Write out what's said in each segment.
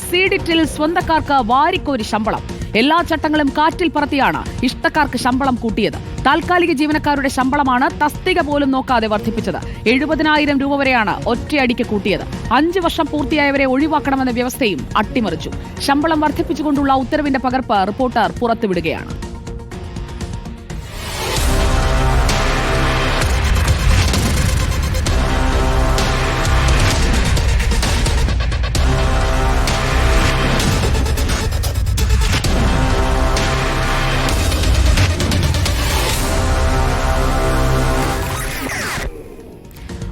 സീഡിറ്റിൽ സ്വന്തക്കാർക്ക് വാരിക്കോരി ശമ്പളം. എല്ലാ ചട്ടങ്ങളും കാറ്റിൽ പറത്തിയാണ് ഇഷ്ടക്കാർക്ക് ശമ്പളം കൂട്ടിയത്. താൽക്കാലിക ജീവനക്കാരുടെ ശമ്പളമാണ് തസ്തിക പോലും നോക്കാതെ വർദ്ധിപ്പിച്ചത്. 70,000 രൂപ വരെയാണ് ഒറ്റയടിക്ക് കൂട്ടിയത്. 5 വർഷം പൂർത്തിയായവരെ ഒഴിവാക്കണമെന്ന വ്യവസ്ഥയും അട്ടിമറിച്ചു. ശമ്പളം വർദ്ധിപ്പിച്ചുകൊണ്ടുള്ള ഉത്തരവിന്റെ പകർപ്പ് റിപ്പോർട്ടർ പുറത്തുവിടുകയാണ്.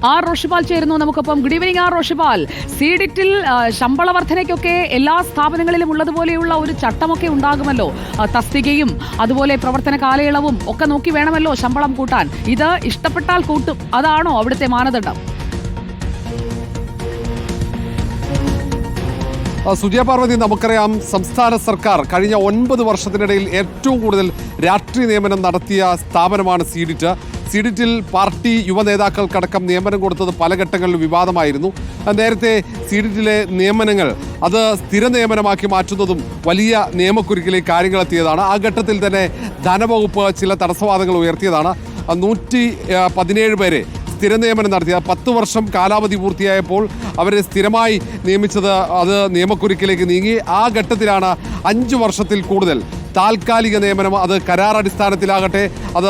ആർ റോഷിപാൽ ചേരുന്നു നമുക്കൊപ്പം. Good evening R Roshipal. സീഡിറ്റിൽ ശമ്പള വർധനയ്ക്കൊക്കെ എല്ലാ സ്ഥാപനങ്ങളിലും ഉള്ളതുപോലെയുള്ള ഒരു ചട്ടമൊക്കെ ഉണ്ടാകുമല്ലോ. തസ്തികയും അതുപോലെ പ്രവർത്തന കാലയളവും ഒക്കെ നോക്കി വേണമല്ലോ ശമ്പളം കൂട്ടാൻ. ഇത് ഇഷ്ടപ്പെട്ടാൽ കൂട്ടും, അതാണോ അവിടുത്തെ മാനദണ്ഡം? സുജയ പാർവതി, നമുക്കറിയാം സംസ്ഥാന സർക്കാർ കഴിഞ്ഞ 9 വർഷത്തിനിടയിൽ ഏറ്റവും കൂടുതൽ രാഷ്ട്രീയ നിയമനം നടത്തിയ സ്ഥാപനമാണ് സീഡിറ്റ്. സീഡിറ്റിൽ പാർട്ടി യുവ നേതാക്കൾക്കടക്കം നിയമനം കൊടുത്തത് പല ഘട്ടങ്ങളിലും വിവാദമായിരുന്നു. നേരത്തെ സീഡിറ്റിലെ നിയമനങ്ങൾ അത് സ്ഥിര നിയമനമാക്കി മാറ്റുന്നതും വലിയ നിയമക്കുരുക്കിലേക്ക് കാര്യങ്ങളെത്തിയതാണ്. ആ ഘട്ടത്തിൽ തന്നെ ധനവകുപ്പ് ചില തടസ്സവാദങ്ങൾ ഉയർത്തിയതാണ്. 117 പേരെ സ്ഥിര നിയമനം നടത്തിയ 10 വർഷം കാലാവധി പൂർത്തിയായപ്പോൾ അവരെ സ്ഥിരമായി നിയമിച്ചത് അത് നിയമക്കുരുക്കിലേക്ക് നീങ്ങി. ആ ഘട്ടത്തിലാണ് 5 വർഷത്തിൽ കൂടുതൽ താൽക്കാലിക നിയമനം, അത് കരാർ അടിസ്ഥാനത്തിലാകട്ടെ അത്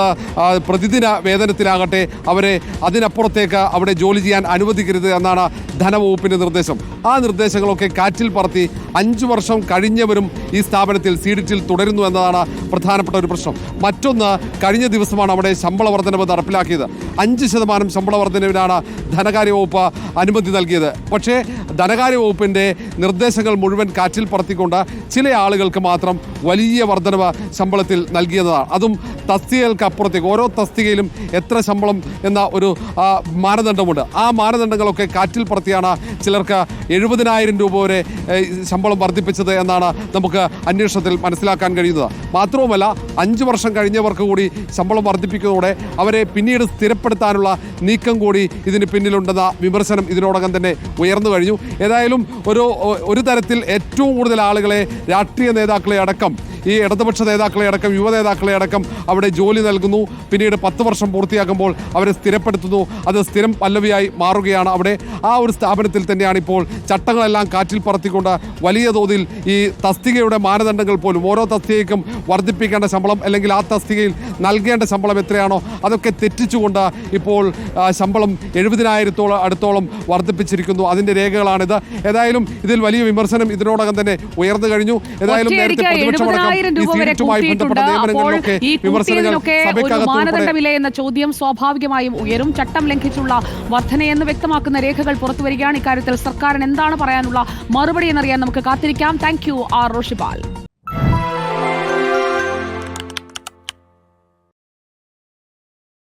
പ്രതിദിന വേതനത്തിലാകട്ടെ അവരെ അതിനപ്പുറത്തേക്ക് അവിടെ ജോലി ചെയ്യാൻ അനുവദിക്കരുത് എന്നാണ് ധനവകുപ്പിൻ്റെ നിർദ്ദേശം. ആ നിർദ്ദേശങ്ങളൊക്കെ കാറ്റിൽ പറത്തി 5 വർഷം കഴിഞ്ഞവരും ഈ സ്ഥാപനത്തിൽ സീഡിറ്റിൽ തുടരുന്നു എന്നതാണ് പ്രധാനപ്പെട്ട ഒരു പ്രശ്നം. മറ്റൊന്ന്, കഴിഞ്ഞ ദിവസമാണ് അവിടെ ശമ്പള വർധനവ് നടപ്പിലാക്കിയത്. 5% ശമ്പള വർധനവിനാണ് ധനകാര്യ വകുപ്പ് അനുമതി നൽകിയത്. പക്ഷേ ധനകാര്യ വകുപ്പിൻ്റെ നിർദ്ദേശങ്ങൾ മുഴുവൻ കാറ്റിൽ പറത്തിക്കൊണ്ട് ചില ആളുകൾക്ക് മാത്രം വലിയ വർധനവ് ശമ്പളത്തിൽ നൽകിയതാണ്. അതും തസ്തികകൾക്ക് അപ്പുറത്തേക്ക് ഓരോ തസ്തികയിലും എത്ര ശമ്പളം എന്ന ഒരു മാനദണ്ഡമുണ്ട്. ആ മാനദണ്ഡങ്ങളൊക്കെ കാറ്റിൽ പറത്തിയാണ് ചിലർക്ക് 70,000 രൂപ വരെ ശമ്പളം വർദ്ധിപ്പിച്ചത് എന്നാണ് നമുക്ക് അന്വേഷണത്തിൽ മനസ്സിലാക്കാൻ കഴിയുന്നത്. മാത്രവുമല്ല 5 വർഷം കഴിഞ്ഞവർക്ക് കൂടി ശമ്പളം വർദ്ധിപ്പിക്കുന്നതോടെ അവരെ പിന്നീട് സ്ഥിരപ്പെടുത്താനുള്ള നീക്കം കൂടി ഇതിന് പിന്നിലുണ്ടെന്ന വിമർശനം ഇതിനോടകം തന്നെ ഉയർന്നു കഴിഞ്ഞു. ഏതായാലും ഒരു തരത്തിൽ ഏറ്റവും കൂടുതൽ ആളുകളെ, രാഷ്ട്രീയ നേതാക്കളെ അടക്കം, ഈ ഇടതുപക്ഷ നേതാക്കളെ അടക്കം, യുവ നേതാക്കളെ അടക്കം അവിടെ ജോലി നൽകുന്നു. പിന്നീട് 10 വർഷം പൂർത്തിയാക്കുമ്പോൾ അവരെ സ്ഥിരപ്പെടുത്തുന്നു. അത് സ്ഥിരം പല്ലവിയായി മാറുകയാണ് അവിടെ. ആ ഒരു സ്ഥാപനത്തിൽ തന്നെയാണ് ഇപ്പോൾ ചട്ടങ്ങളെല്ലാം കാറ്റിൽ പറത്തിക്കൊണ്ട് വലിയ തോതിൽ ഈ തസ്തികയുടെ മാനദണ്ഡങ്ങൾ പോലും ഓരോ തസ്തികയ്ക്കും വർദ്ധിപ്പിക്കേണ്ട ശമ്പളം അല്ലെങ്കിൽ ആ തസ്തികയിൽ നൽകേണ്ട ശമ്പളം എത്രയാണോ അതൊക്കെ തെറ്റിച്ചുകൊണ്ട് ഇപ്പോൾ ശമ്പളം 70,000 അടുത്തോളം വർദ്ധിപ്പിച്ചിരിക്കുന്നു. അതിൻ്റെ രേഖകളാണിത്. ഏതായാലും ഇതിൽ വലിയ വിമർശനം ഇതിനോടകം തന്നെ ഉയർന്നു കഴിഞ്ഞു. ഏതായാലും നേരത്തെ പ്രതിപക്ഷമടക്കം മാനദണ്ഡമില്ല എന്ന ചോദ്യം സ്വാഭാവികമായും ഉയരും. ചട്ടം ലംഘിച്ചുള്ള വർധനയെന്ന് വ്യക്തമാക്കുന്ന രേഖകൾ പുറത്തുവരികയാണ്. ഇക്കാര്യത്തിൽ സർക്കാരിന് എന്താണ് പറയാനുള്ള മറുപടി എന്നറിയാൻ നമുക്ക് കാത്തിരിക്കാം. Thank you are Roshipal.